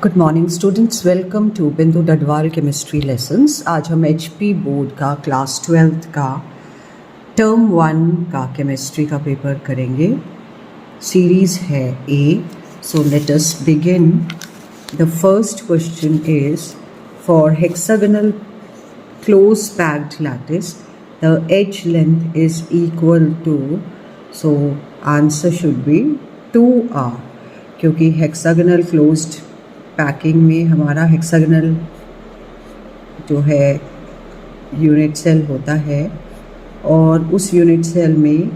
Good morning students, welcome to Bindu Dadwal chemistry lessons. आज हम HP board का क्लास 12th का टर्म 1 का केमिस्ट्री का पेपर करेंगे। सीरीज़ है A। So let us begin. The first question is for hexagonal close packed lattice the edge length is equal to, so answer should be 2R, क्योंकि hexagonal closed packing में हमारा hexagonal जो है unit cell होता है और उस unit cell में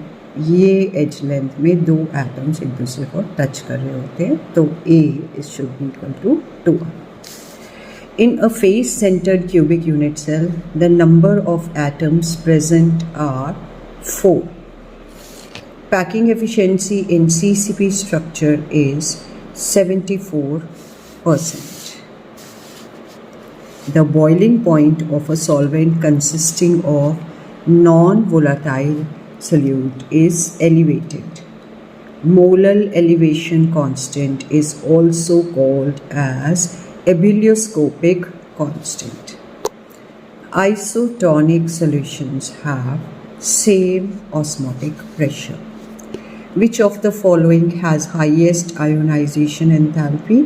ये एज लेंथ में दो एटम्स एक दूसरे को टच कर रहे होते हैं, तो A is should be equal to 2R। In a face-centered cubic unit cell, the number of atoms present are 4. Packing efficiency in CCP structure is 74%. The boiling point of a solvent consisting of non-volatile solute is elevated. Molar elevation constant is also called as ebullioscopic constant. Isotonic solutions have same osmotic pressure. Which of the following has highest ionization enthalpy?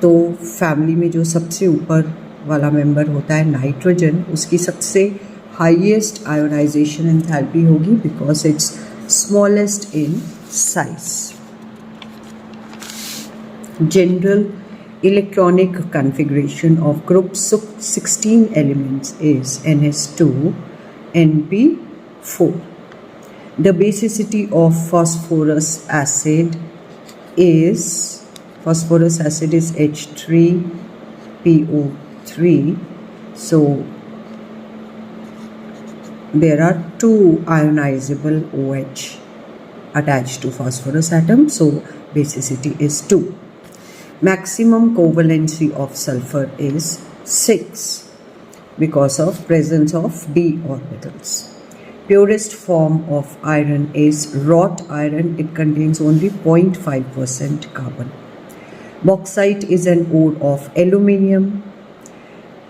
तो family में जो सबसे ऊपर वाला member होता है nitrogen, उसकी सबसे हाईएस्ट आयोनाइजेशन एंथैल्पी होगी because it's smallest in size. General electronic configuration of group 16 elements is NS2 NP4. The basicity of phosphorus acid is H3PO3. So there are two ionizable OH attached to phosphorus atom, so basicity is 2. Maximum covalency of sulfur is 6 because of presence of d orbitals. Purest form of iron is wrought iron. It contains only 0.5% carbon. Bauxite is an ore of aluminium.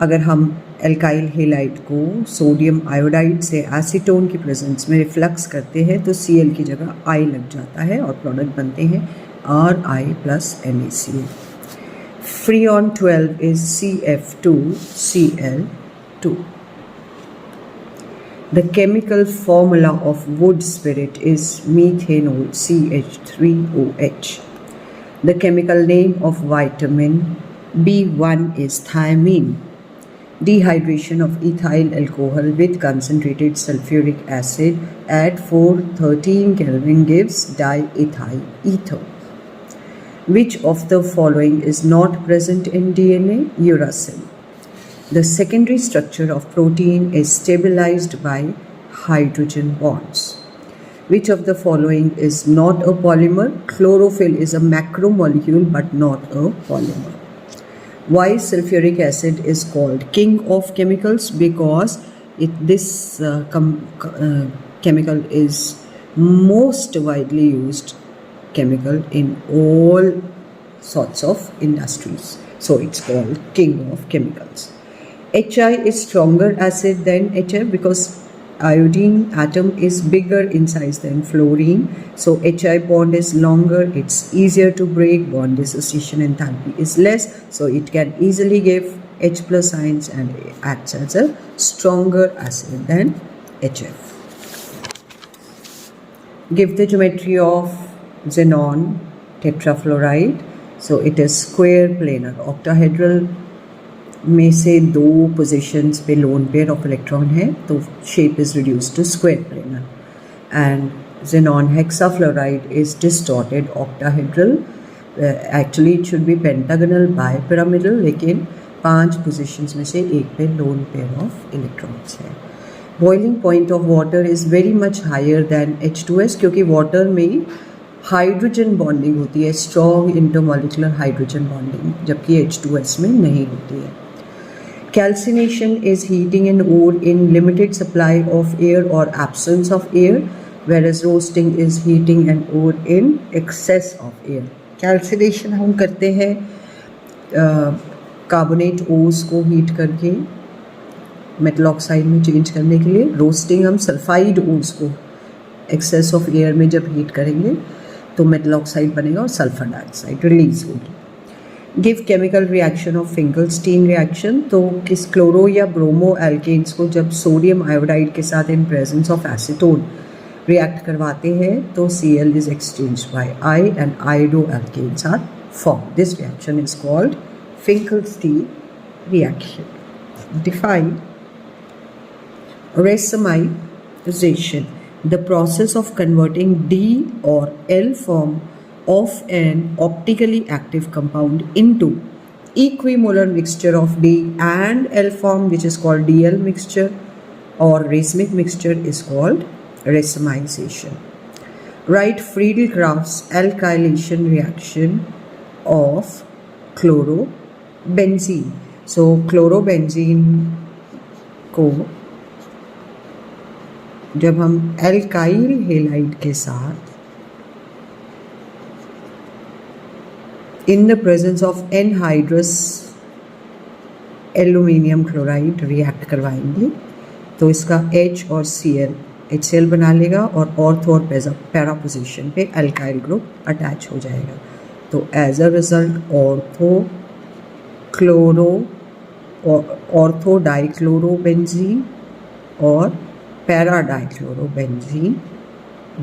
अगर हम alkyl halide को sodium iodide से acetone की presence में reflux करते हैं तो Cl की जगह I लग जाता है और प्रोडक्ट बनते हैं Ri plus NaCl. Freon 12 is CF2Cl2. The chemical formula of wood spirit is methanol CH3OH. The chemical name of vitamin B1 is thiamine. Dehydration of ethyl alcohol with concentrated sulfuric acid at 413 Kelvin gives diethyl ether. Which of the following is not present in DNA? Uracil. The secondary structure of protein is stabilized by hydrogen bonds. Which of the following is not a polymer? Chlorophyll is a macromolecule but not a polymer. Why sulfuric acid is called king of chemicals? Because this chemical is most widely used chemical in all sorts of industries. So it's called king of chemicals. Hi is stronger acid than HF because iodine atom is bigger in size than fluorine. So Hi bond is longer, it's easier to break, bond dissociation enthalpy is less, so it can easily give H plus ions and acts as a stronger acid than HF. Give the geometry of xenon tetrafluoride. So it is square planar. Octahedral में से दो positions पे lone pair of electron है तो shape is reduce to square planar. And xenon hexafluoride is distorted octahedral. Actually it should be pentagonal bipyramidal, लेकिन 5 positions में से एक पे लोन पेयर ऑफ इलेक्ट्रॉन्स है. Boiling point of water is very much higher than H2S क्योंकि water में hydrogen bonding होती है, स्ट्रॉन्ग इंटरमॉलिक्यूलर हाइड्रोजन बॉन्डिंग, जबकि H2S में नहीं होती है. Calcination is heating an ore in limited supply of air or absence of air, whereas roasting is heating an ore in excess of air. Calcination हम करते हैं कार्बोनेट ओस को हीट करके मेटल ऑक्साइड में चेंज करने के लिए। रोस्टिंग, हम सल्फाइड ओस को एक्सेस ऑफ एयर में जब हीट करेंगे तो मेटल ऑक्साइड बनेगा और सल्फर डाइऑक्साइड रिलीज होगी। Give chemical reaction of Finkelstein reaction, तो किस क्लोरो या ब्रोमो एल्केन्स को जब सोडियम आयोडाइड के साथ in presence of acetone react करवाते हैं तो Cl is exchanged by I and iodo alkanes are formed. This reaction is called Finkelstein reaction. Define racemization, the process of converting D or L form of an optically active compound into equimolar mixture of D and L form, which is called DL mixture, or racemic mixture is called racemization. Write Friedel-Crafts alkylation reaction of chlorobenzene. So chlorobenzene को जब हम alkyl halide के साथ in the presence of anhydrous aluminium chloride react करवाएंगे तो इसका H और Cl HCl बना लेगा और ऑर्थो और पैरा पोजीशन पे एल्काइल ग्रुप अटैच हो जाएगा। तो as a result ortho dichlorobenzene और पैरा डाइक्लोरोबेंजीन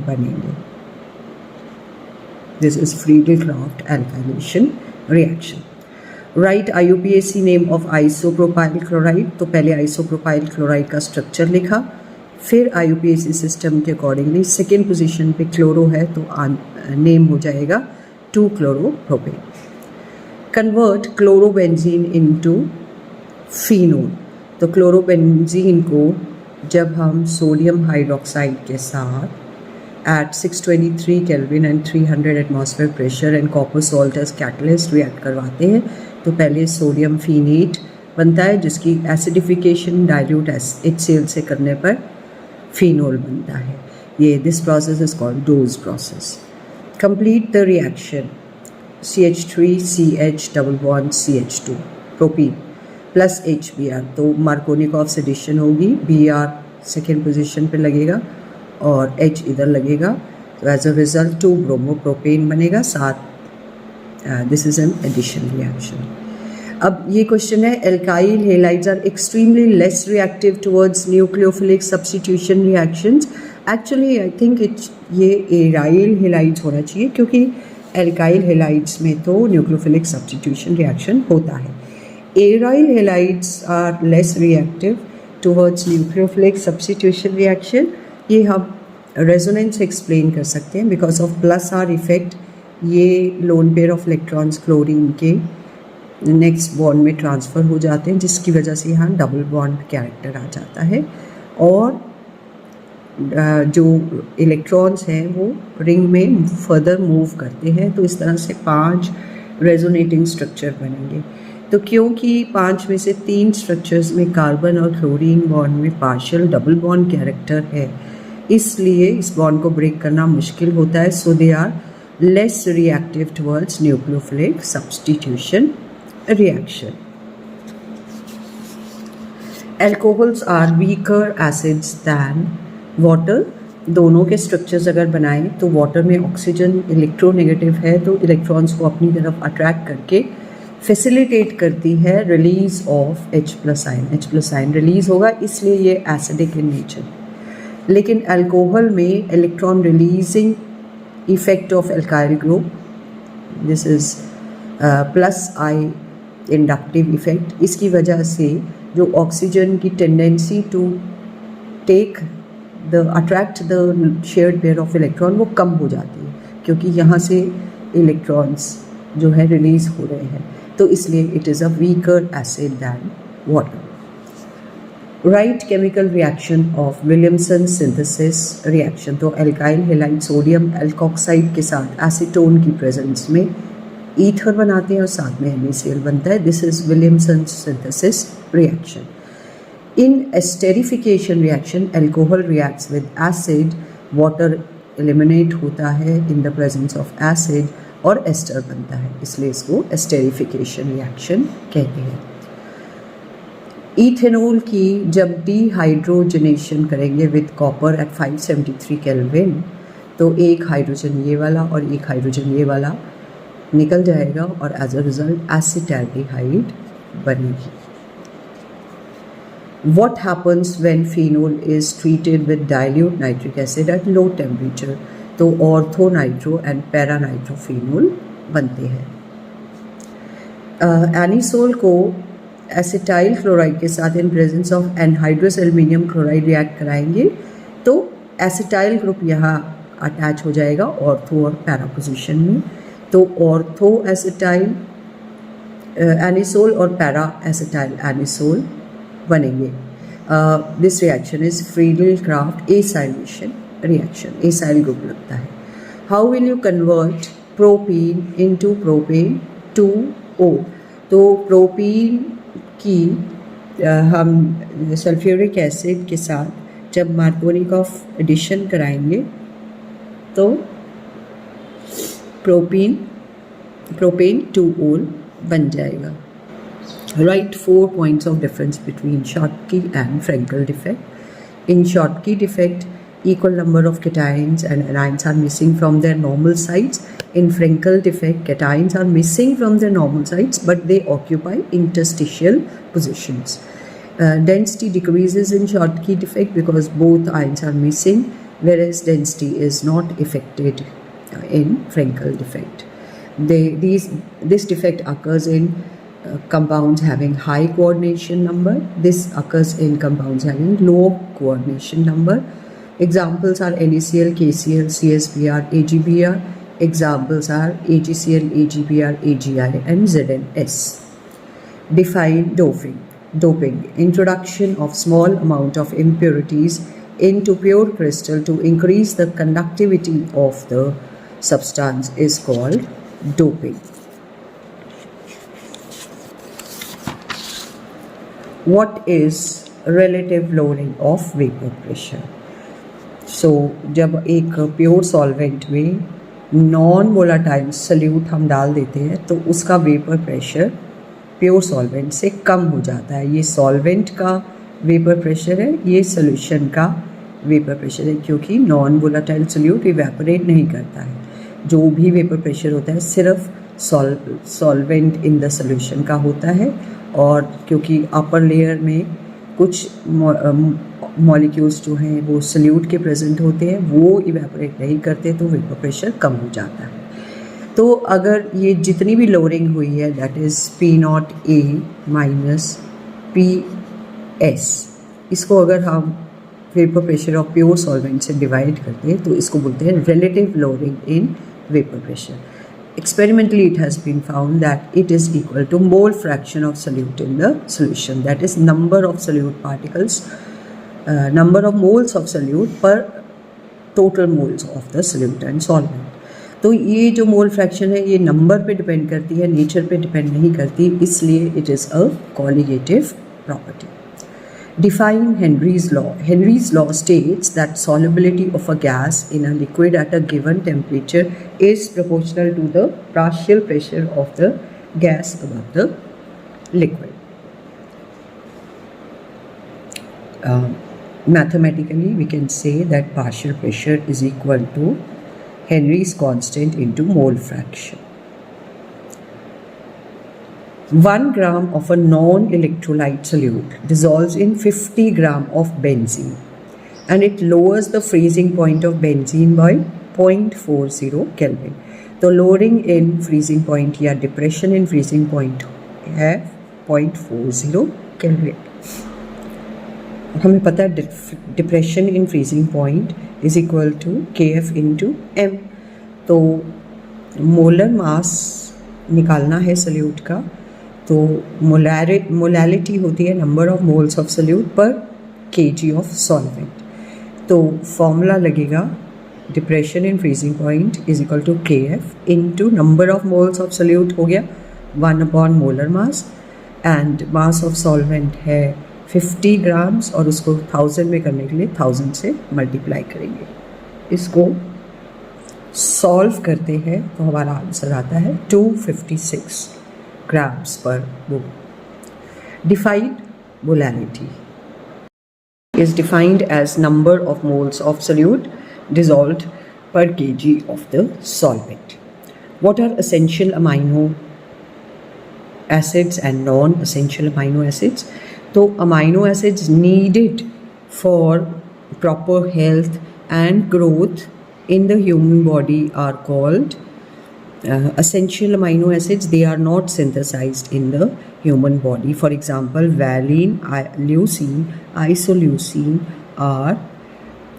बनेंगे। This is Friedel-Crafts alkylation reaction. Right IUPAC name of isopropyl chloride, तो पहले आइसोप्रोपाइल क्लोराइड का स्ट्रक्चर लिखा, फिर IUPAC सिस्टम के अकॉर्डिंगली सेकेंड पोजीशन पे क्लोरो है तो नेम हो जाएगा 2-chloropropan. Convert chlorobenzene into phenol, तो क्लोरोबेंजीन को जब हम सोडियम हाइड्रोक्साइड के साथ at 623 kelvin and 300 atmosphere pressure and copper salt as catalyst react करवाते हैं तो पहले सोडियम फिनेट बनता है जिसकी एसिडिफिकेशन डाइल्यूट HCl से करने पर फिनोल बनता है। ये this process is called dose process. Complete the reaction CH3CH double bond CH2 propene plus HBr, तो मार्कोनिकॉफ एडिशन होगी, Br सेकेंड पोजीशन पे लगेगा और H इधर लगेगा, तो एज अ रिजल्ट 2-bromopropan बनेगा साथ। This is an addition reaction. अब ये क्वेश्चन है, alkyl halides are extremely less reactive towards nucleophilic substitution reactions. Actually I think ये एराइल हेलाइड्स होना चाहिए क्योंकि एल्काइल हेलाइड्स में तो न्यूक्लियोफिलिक सब्स्टिट्यूशन रिएक्शन होता है। Aryl halides are less reactive towards nucleophilic substitution reaction. ये हम रेजोनेंस एक्सप्लेन कर सकते हैं because of plus R effect. ये lone pair of electrons chlorine के नेक्स्ट बॉन्ड में ट्रांसफ़र हो जाते हैं जिसकी वजह से यहाँ डबल बॉन्ड कैरेक्टर आ जाता है और जो इलेक्ट्रॉन्स हैं वो रिंग में फर्दर मूव करते हैं, तो इस तरह से 5 रेजोनेटिंग स्ट्रक्चर बनेंगे। तो क्योंकि 5 में से 3 स्ट्रक्चर्स में कार्बन और क्लोरीन बॉन्ड में पार्शियल डबल बॉन्ड कैरेक्टर है, इसलिए इस बॉन्ड को ब्रेक करना मुश्किल होता है। So they are less reactive towards nucleophilic substitution reaction. Alcohols are weaker acids than water. दोनों के स्ट्रक्चर्स अगर बनाएं तो वाटर में ऑक्सीजन इलेक्ट्रोनेगेटिव है तो इलेक्ट्रॉन्स को अपनी तरफ अट्रैक्ट करके फैसिलिटेट करती है release of H+ ion. H+ ion release होगा इसलिए ये एसिडिक इन नेचर। लेकिन अल्कोहल में electron releasing effect of alkyl group, this is +I inductive effect, इसकी वजह से जो ऑक्सीजन की tendency to take the attract the shared pair of electron वो कम हो जाती है क्योंकि यहाँ से इलेक्ट्रॉन्स जो है रिलीज हो रहे हैं, तो इसलिए it is a weaker acid than water. Right chemical reaction of Williamson synthesis reaction, तो एल्काइल हेलाइड सोडियम एल्कोक्साइड के साथ एसीटोन की प्रेजेंस में ईथर बनाते हैं और साथ में NaCl बनता है। This is Williamson synthesis reaction. In esterification reaction alcohol reacts with acid, water eliminate होता है in the presence of acid और एस्टर बनता है, इसलिए इसको एस्टेरिफिकेशन रिएक्शन कहते हैं। इथेनॉल की जब डिहाइड्रोजनेशन करेंगे विद कॉपर एट 573 केल्विन, तो एक हाइड्रोजन ये वाला और एक हाइड्रोजन ये वाला निकल जाएगा और एज अ रिजल्ट एसिटाल्डिहाइड बनेगी। What happens when phenol is treated with dilute nitric acid at low temperature? तो ortho nitro and para nitrophenol बनते हैं। एनिसोल को एसिटाइल क्लोराइड के साथ in presence of anhydrous aluminium chloride react कराएंगे तो acetyl group यहाँ अटैच हो जाएगा ऑर्थो और पैरा पोजिशन में, तो ऑर्थो एसिटाइल एनिसोल और पैरा एसिटाइल एनिसोल बनेंगे। This reaction is Friedel-Crafts acylation reaction, acyl group लगता है। How will you convert propene into propane 2O? तो प्रोपीन की हम सल्फ्यूरिक एसिड के साथ जब मार्कोनिकॉफ एडिशन कराएंगे तो प्रोपेन 2O बन जाएगा। Write 4 points of difference between Schottky and Frenkel defect. In Schottky defect, equal number of cations and anions are missing from their normal sites. In Frenkel defect, cations are missing from their normal sites, but they occupy interstitial positions. Density decreases in Schottky defect because both ions are missing, whereas density is not affected in Frenkel defect. This defect occurs in compounds having high coordination number. This occurs in compounds having low coordination number. Examples are NaCl, KCl, CsBr, AgBr. Examples are AgCl, AgBr, AgI and ZnS. Define doping. Introduction of small amount of impurities into pure crystal to increase the conductivity of the substance is called doping. What is relative lowering of vapor pressure? So जब एक pure solvent में non volatile solute हम डाल देते हैं तो उसका vapour pressure pure solvent से कम हो जाता है। ये सॉल्वेंट का वेपर प्रेशर है, ये सॉल्यूशन का वेपर प्रेशर है, क्योंकि नॉन वोलाटाइल सल्यूट इवेपोरेट नहीं करता है। जो भी वेपर प्रेशर होता है सिर्फ सॉल्वेंट इन द सॉल्यूशन का होता है, और क्योंकि अपर लेयर में कुछ मॉलिक्यूल्स जो हैं वो सल्यूट के प्रेजेंट होते हैं, वो इवेपोरेट नहीं करते, तो वेपर प्रेशर कम हो जाता है। तो अगर ये जितनी भी लोअरिंग हुई है that is P0A minus PS, इसको अगर हम vapour pressure of pure solvent से डिवाइड करते हैं तो इसको बोलते हैं relative lowering in vapour pressure. Experimentally, it has been found that it is equal to mole fraction of solute in the solution, that is number of solute particles, number of moles of solute per total moles of the solute and solvent. तो ये जो mole fraction है ये number पे depend करती है, nature पे depend नहीं करती, इसलिए it is a colligative property. Define Henry's law. Henry's law states that solubility of a gas in a liquid at a given temperature is proportional to the partial pressure of the gas above the liquid. Mathematically, we can say that partial pressure is equal to Henry's constant into mole fraction. 1 gram of a non-electrolyte solute dissolves in 50 gram of benzene, and it lowers the freezing point of benzene by 0.40 Kelvin. तो lowering in freezing point या depression in freezing point है 0.40 Kelvin. हमें पता है depression in freezing point is equal to Kf into m. तो molar mass निकालना है solute का, तो मोलैलिटी होती है number of moles of solute पर kg ऑफ सॉल्वेंट। तो फॉर्मूला लगेगा depression in freezing point is equal to Kf into number of moles of solute हो गया 1 upon molar mass, and mass of solvent है 50 grams और उसको 1000 में करने के लिए 1000 से मल्टीप्लाई करेंगे। इसको सॉल्व करते हैं तो हमारा आंसर आता है 256 grams per mole. Defined molality is defined as number of moles of solute dissolved per kg of the solvent. What are essential amino acids and non-essential amino acids? So amino acids needed for proper health and growth in the human body are called essential amino acids. They are not synthesized in the human body. For example, valine, leucine, isoleucine are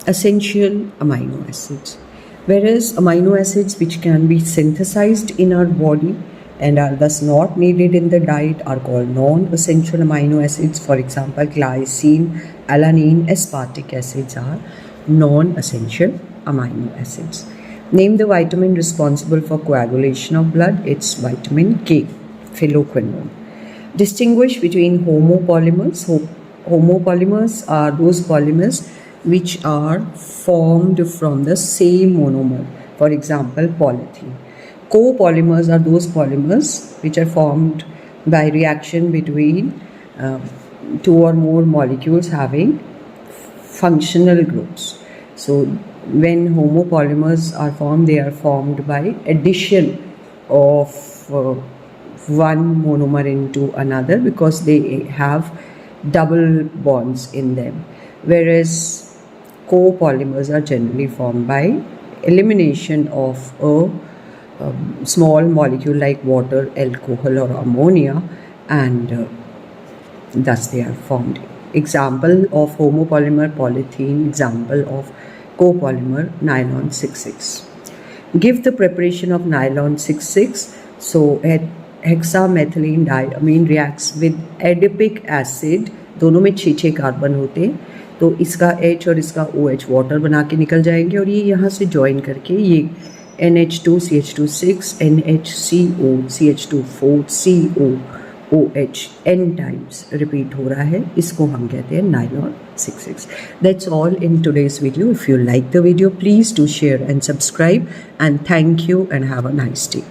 essential amino acids. Whereas amino acids which can be synthesized in our body and are thus not needed in the diet are called non-essential amino acids. For example, glycine, alanine, aspartic acids are non-essential amino acids. Name the vitamin responsible for coagulation of blood. It's vitamin K, phylloquinone. Distinguish between homopolymers. Homopolymers are those polymers which are formed from the same monomer. For example, polythene. Copolymers are those polymers which are formed by reaction between two or more molecules having functional groups. So when homopolymers are formed, they are formed by addition of one monomer into another because they have double bonds in them. Whereas copolymers are generally formed by elimination of a small molecule like water, alcohol or ammonia, and thus they are formed. Example of homopolymer polythene, example of copolymer nylon 6,6. Give the preparation of nylon 6,6. So hexamethylene diamine reacts with adipic acid. दोनों में 6 carbon होते हैं, तो इसका H और इसका OH water बना के निकल जाएंगे और ये यहाँ से ज्वाइन करके ये NH2 CH2 6 NHCO CH2 4 CO OH n times repeat हो रहा है. इसको हम कहते हैं nylon 6,6. That's all in today's video. If you like the video, please do share and subscribe, and thank you and have a nice day.